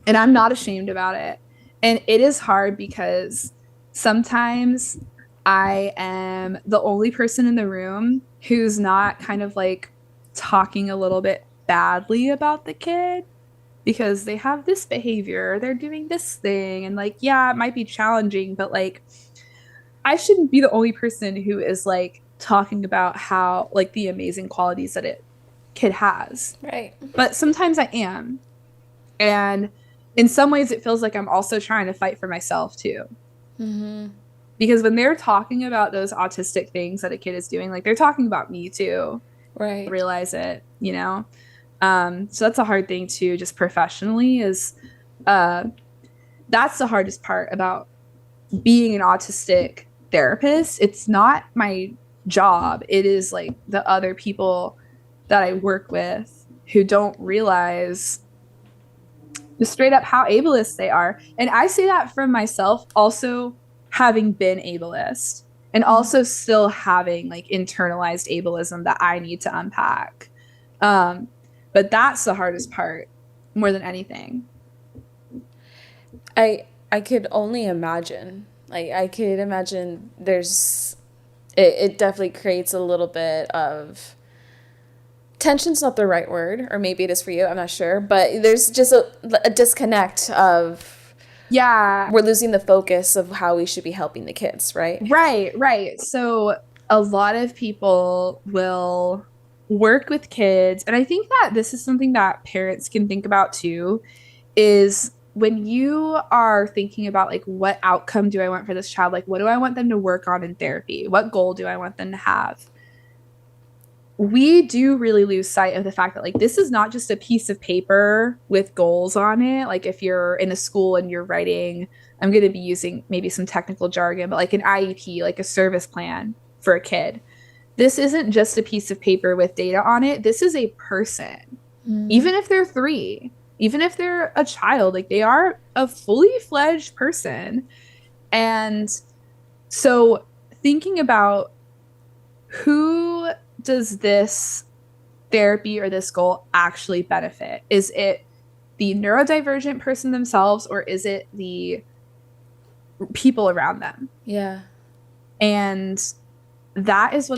And I'm not ashamed about it. And it is hard because sometimes I am the only person in the room who's not kind of like talking a little bit badly about the kid because they have this behavior, they're doing this thing. And like, yeah, it might be challenging, but like, I shouldn't be the only person who is like talking about how like the amazing qualities that it kid has. Right. But sometimes I am. And in some ways, it feels like I'm also trying to fight for myself too. Mm-hmm. Because when they're talking about those autistic things that a kid is doing, like they're talking about me too. I Right. realize it. So that's a hard thing too, just professionally, is uh, that's the hardest part about being an autistic therapist. It's not my job, it is like the other people that I work with who don't realize just straight up how ableist they are. And I say that from myself, also having been ableist and also still having like internalized ableism that I need to unpack. Um, but that's the hardest part more than anything. I could only imagine. Like I could imagine it definitely creates a little bit of tension's not the right word, or maybe it is for you, I'm not sure, but there's just a disconnect of Yeah, we're losing the focus of how we should be helping the kids, right? right. So a lot of people will work with kids, and I think that this is something that parents can think about too, is when you are thinking about like what outcome do I want for this child? Like what do I want them to work on in therapy? What goal do I want them to have? We do really lose sight of the fact that like this is not just a piece of paper with goals on it. Like if you're in a school and you're writing, I'm going to be using maybe some technical jargon, but like an IEP, like a service plan for a kid. This isn't just a piece of paper with data on it. This is a person. Mm-hmm. Even if they're 3, even if they're a child, like they are a fully fledged person. And so thinking about who does this therapy or this goal actually benefit? Is it the neurodivergent person themselves, or is it the people around them? Yeah. And that's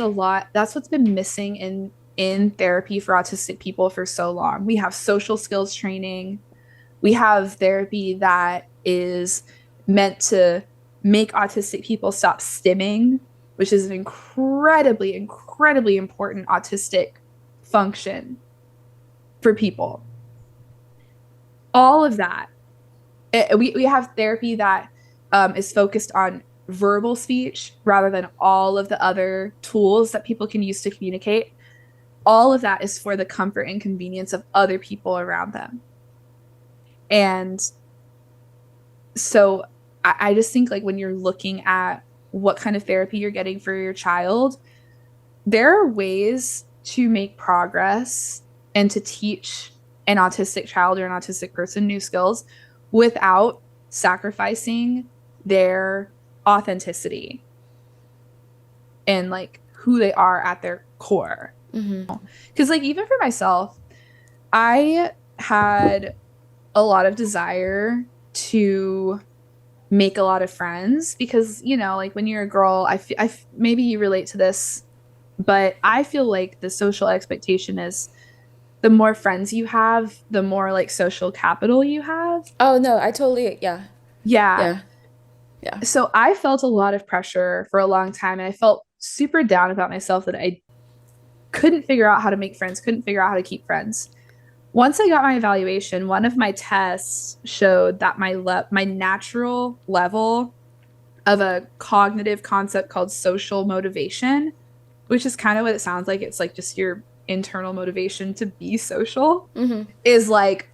what's been missing in therapy for autistic people for so long. We have social skills training. We have therapy that is meant to make autistic people stop stimming, which is an incredibly, incredibly important autistic function for people. All of that. We have therapy that is focused on verbal speech rather than all of the other tools that people can use to communicate. All of that is for the comfort and convenience of other people around them. And so I just think like when you're looking at what kind of therapy you're getting for your child, there are ways to make progress and to teach an autistic child or an autistic person new skills without sacrificing their authenticity. and like who they are at their core. Mm-hmm. Because like even for myself, I had a lot of desire to make a lot of friends because, you know, like when you're a girl, maybe you relate to this, but I feel like the social expectation is the more friends you have, the more like social capital you have. Oh no, I totally, yeah, Yeah. yeah, yeah. So I felt a lot of pressure for a long time and I felt super down about myself that I couldn't figure out how to make friends, couldn't figure out how to keep friends. Once I got my evaluation, one of my tests showed that my natural level of a cognitive concept called social motivation, which is kind of what it sounds like. It's like just your internal motivation to be social Mm-hmm. is like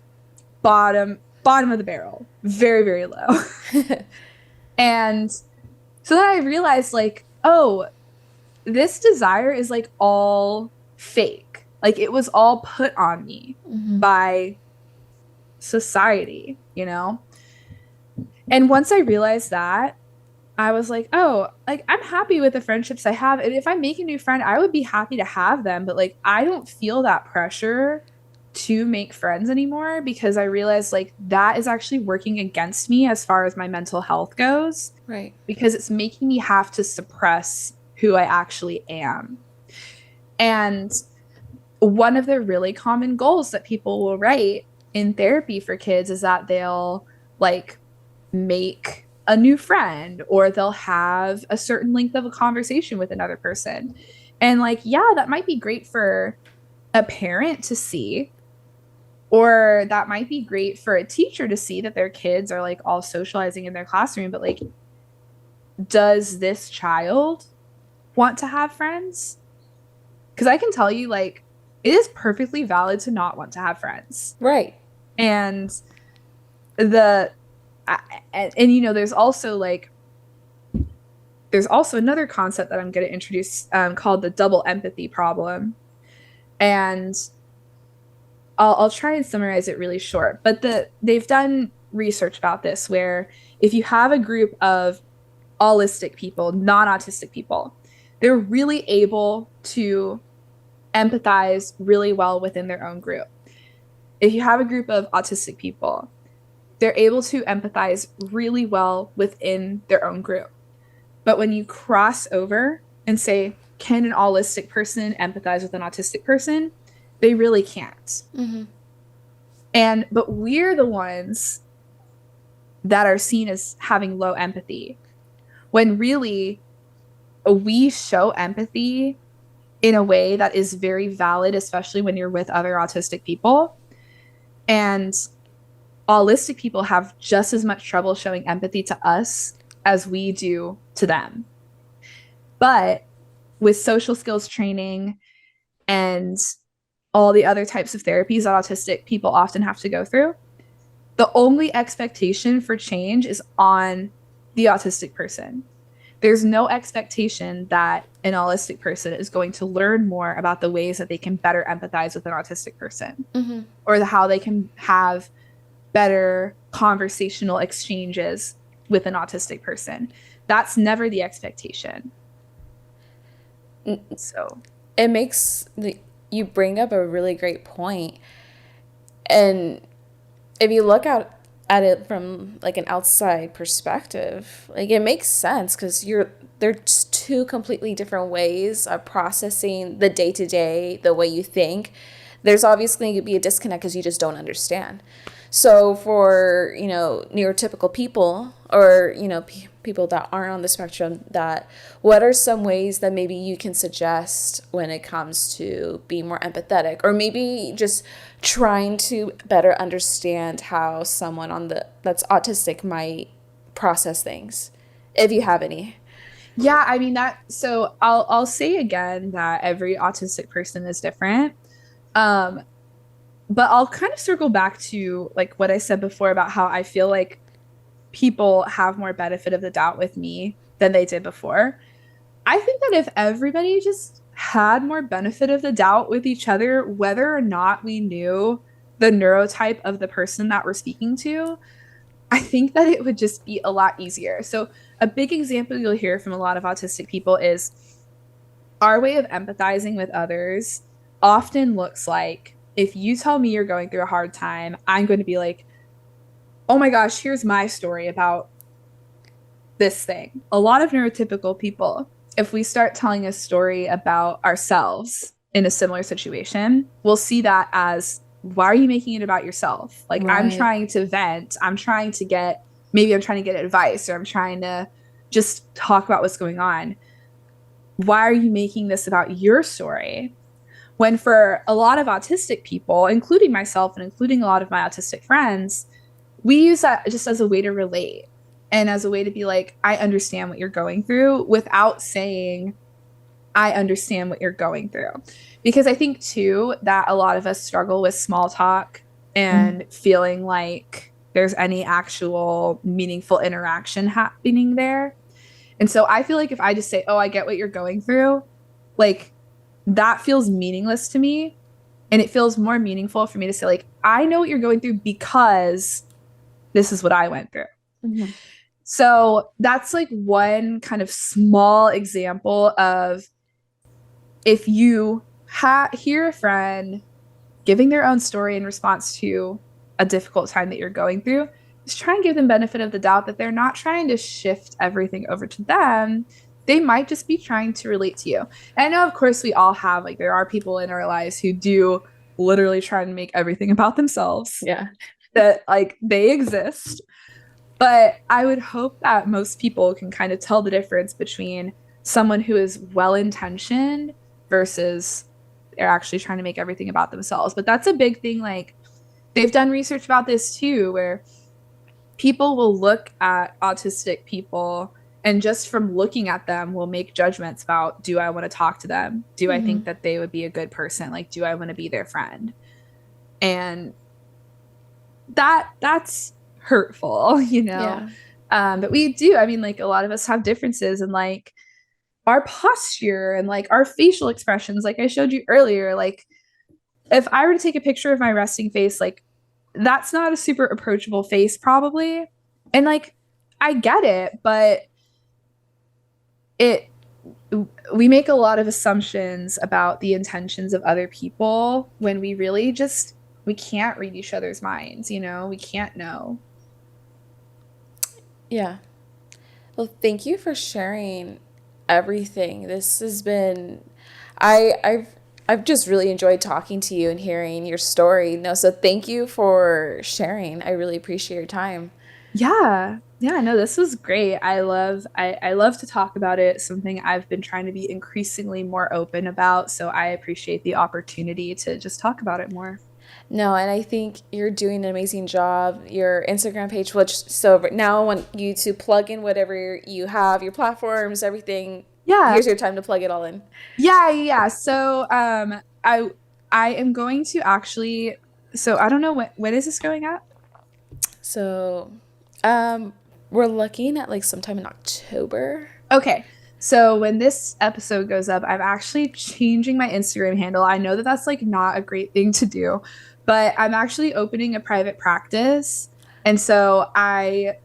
bottom of the barrel, very, very low. And so then I realized like, oh, this desire is like all fake. Like it was all put on me Mm-hmm. by society, you know? And once I realized that, I was like, oh, like I'm happy with the friendships I have. And if I make a new friend, I would be happy to have them. But like, I don't feel that pressure to make friends anymore because I realized like that is actually working against me as far as my mental health goes Right. because it's making me have to suppress who I actually am. And one of the really common goals that people will write in therapy for kids is that they'll like make a new friend or they'll have a certain length of a conversation with another person. And like, yeah, that might be great for a parent to see, or that might be great for a teacher to see that their kids are like all socializing in their classroom. But like, does this child want to have friends? Because I can tell you, like, it is perfectly valid to not want to have friends. Right. And the, and you know, there's also another concept that I'm going to introduce called the double empathy problem. And I'll try and summarize it really short, but they've done research about this where if you have a group of allistic people, non-autistic people, they're really able to empathize really well within their own group. If you have a group of autistic people, they're able to empathize really well within their own group. But when you cross over and say, can an allistic person empathize with an autistic person? They really can't. Mm-hmm. But we're the ones that are seen as having low empathy when really we show empathy in a way that is very valid, especially when you're with other autistic people. And allistic people have just as much trouble showing empathy to us as we do to them. But with social skills training and all the other types of therapies that autistic people often have to go through, the only expectation for change is on the autistic person. There's no expectation that an autistic person is going to learn more about the ways that they can better empathize with an autistic person Mm-hmm. or how they can have better conversational exchanges with an autistic person. That's never the expectation. So, It makes you bring up a really great point. And if you look at it from like an outside perspective, like it makes sense because they're just two completely different ways of processing the day to day, the way you think. There's obviously going to be a disconnect because you just don't understand. So for, neurotypical people or, people that aren't on the spectrum, that what are some ways that maybe you can suggest when it comes to being more empathetic or maybe just trying to better understand how someone that's autistic might process things, if you have any? yeah, I mean so I'll say again that every autistic person is different. Um but I'll kind of circle back to like what I said before about how I feel like people have more benefit of the doubt with me than they did before. I think that if everybody just had more benefit of the doubt with each other, whether or not we knew the neurotype of the person that we're speaking to, I think that it would just be a lot easier. So, a big example you'll hear from a lot of autistic people is our way of empathizing with others often looks like if you tell me you're going through a hard time, I'm going to be like, oh my gosh, here's my story about this thing. A lot of neurotypical people, if we start telling a story about ourselves in a similar situation, we'll see that as, why are you making it about yourself? Like, I'm Right. trying to vent. Maybe I'm trying to get advice, or I'm trying to just talk about what's going on. Why are you making this about your story? When for a lot of autistic people, including myself and including a lot of my autistic friends, we use that just as a way to relate and as a way to be like, I understand what you're going through without saying, I understand what you're going through. Because I think too that a lot of us struggle with small talk and feeling like there's any actual meaningful interaction happening there. And so I feel like if I just say, oh, I get what you're going through, like that feels meaningless to me. And it feels more meaningful for me to say, like, I know what you're going through because this is what I went through. Mm-hmm. So that's like one kind of small example of, if you hear a friend giving their own story in response to a difficult time that you're going through, just try and give them benefit of the doubt that they're not trying to shift everything over to them. They might just be trying to relate to you. And I know, of course, we all have, like, there are people in our lives who do literally try and make everything about themselves. Yeah. That, like, they exist. But I would hope that most people can kind of tell the difference between someone who is well intentioned versus they're actually trying to make everything about themselves. But that's a big thing. Like, they've done research about this too, where people will look at autistic people and just from looking at them will make judgments about, do I want to talk to them? Do I think that they would be a good person? Like, do I want to be their friend? And that's hurtful, you know. Yeah. But we do, I mean, like, a lot of us have differences in like our posture and like our facial expressions, like I showed you earlier. Like, if I were to take a picture of my resting face, like, that's not a super approachable face probably. And like, I get it, but it we make a lot of assumptions about the intentions of other people when we really just, we can't read each other's minds, you know. We can't know. Yeah. Well, thank you for sharing everything. This has been I've just really enjoyed talking to you and hearing your story. No, so thank you for sharing. I really appreciate your time. Yeah. Yeah, no, this was great. I love to talk about it. Something I've been trying to be increasingly more open about, so I appreciate the opportunity to just talk about it more. No, and I think you're doing an amazing job. Your Instagram page, which so now I want you to plug in whatever you have, your platforms, everything. Yeah. Here's your time to plug it all in. Yeah. So I am going to actually, so I don't know when is this going up? So, um, we're looking at like sometime in October. Okay. So when this episode goes up, I'm actually changing my Instagram handle. I know that that's like not a great thing to do, but I'm actually opening a private practice. And so I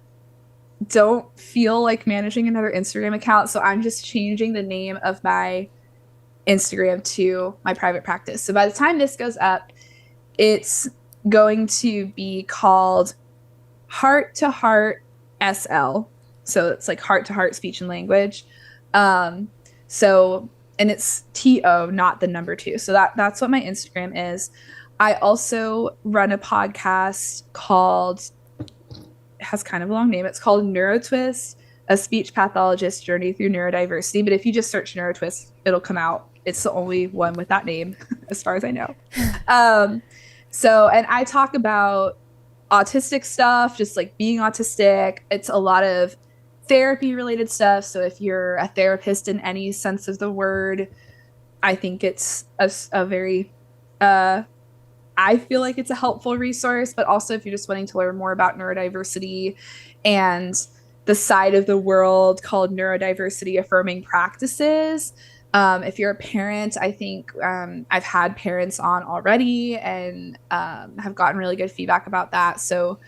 don't feel like managing another Instagram account. So I'm just changing the name of my Instagram to my private practice. So by the time this goes up, it's going to be called Heart to Heart SL. So it's like heart to heart speech and language. Um, so and it's TO, not the number two. So that's what my Instagram is. I also run a podcast called, it has kind of a long name. It's called Neurotwist, a speech pathologist journey through neurodiversity. But if you just search Neurotwist, it'll come out. It's the only one with that name, as far as I know. And I talk about autistic stuff, just like being autistic. It's a lot of therapy related stuff. So if you're a therapist in any sense of the word, I think it's a very, I feel like it's a helpful resource. But also, if you're just wanting to learn more about neurodiversity and the side of the world called neurodiversity affirming practices, if you're a parent, I think I've had parents on already and have gotten really good feedback about that. So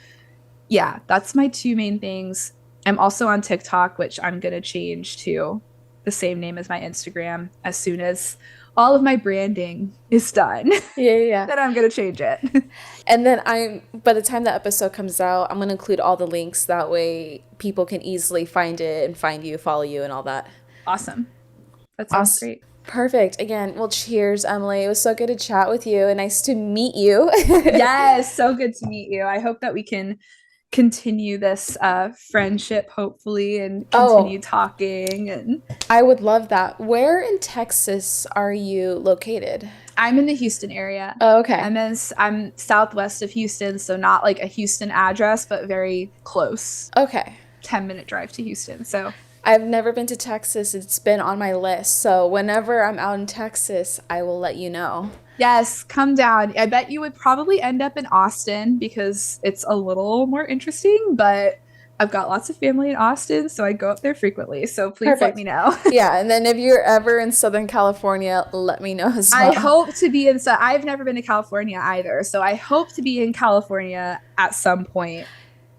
yeah, that's my two main things. I'm also on TikTok, which I'm going to change to the same name as my Instagram as soon as all of my branding is done. Yeah. Then I'm going to change it. And then by the time the episode comes out, I'm going to include all the links. That way people can easily find it and find you, follow you, and all that. Awesome. That sounds Awesome. great. Perfect. Again, well, cheers, Emily. It was so good to chat with you and nice to meet you. Yes, so good to meet you. I hope that we can continue this friendship, hopefully, and Oh, continue talking. And I would love that. Where in Texas are you located? I'm in the Houston area. Oh, okay. I'm southwest of Houston, so not like a Houston address, but very close. Okay. 10-minute drive to Houston. So I've never been to Texas. It's been on my list. So whenever I'm out in Texas, I will let you know. yes, come down. I bet you would probably end up in Austin because it's a little more interesting, but I've got lots of family in Austin, so I go up there frequently. So please let Perfect. me know. Yeah, and then if you're ever in Southern California, let me know as well. I hope to be in, so I've never been to California either. So I hope to be in California at some point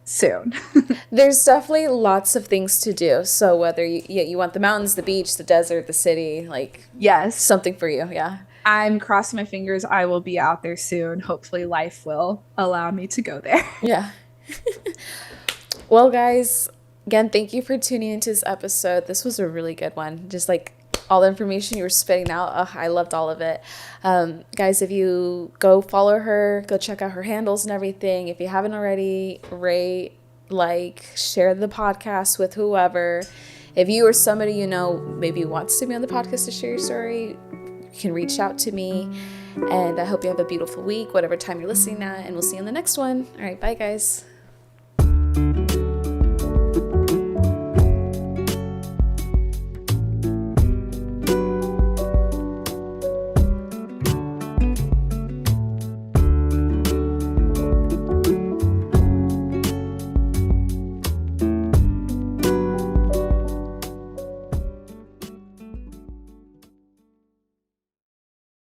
soon. There's definitely lots of things to do. So whether you want the mountains, the beach, the desert, the city, like Yes. something for you. Yeah. I'm crossing my fingers I will be out there soon. Hopefully life will allow me to go there. Yeah. Well, guys, again, thank you for tuning into this episode. This was a really good one. Just like all the information you were spitting out. I loved all of it. Guys, if you go follow her, go check out her handles and everything. If you haven't already, rate, like, share the podcast with whoever. If you or somebody you know maybe wants to be on the podcast to share your story, you can reach out to me. And I hope you have a beautiful week, whatever time you're listening at, and we'll see you in the next one. All right, bye, guys.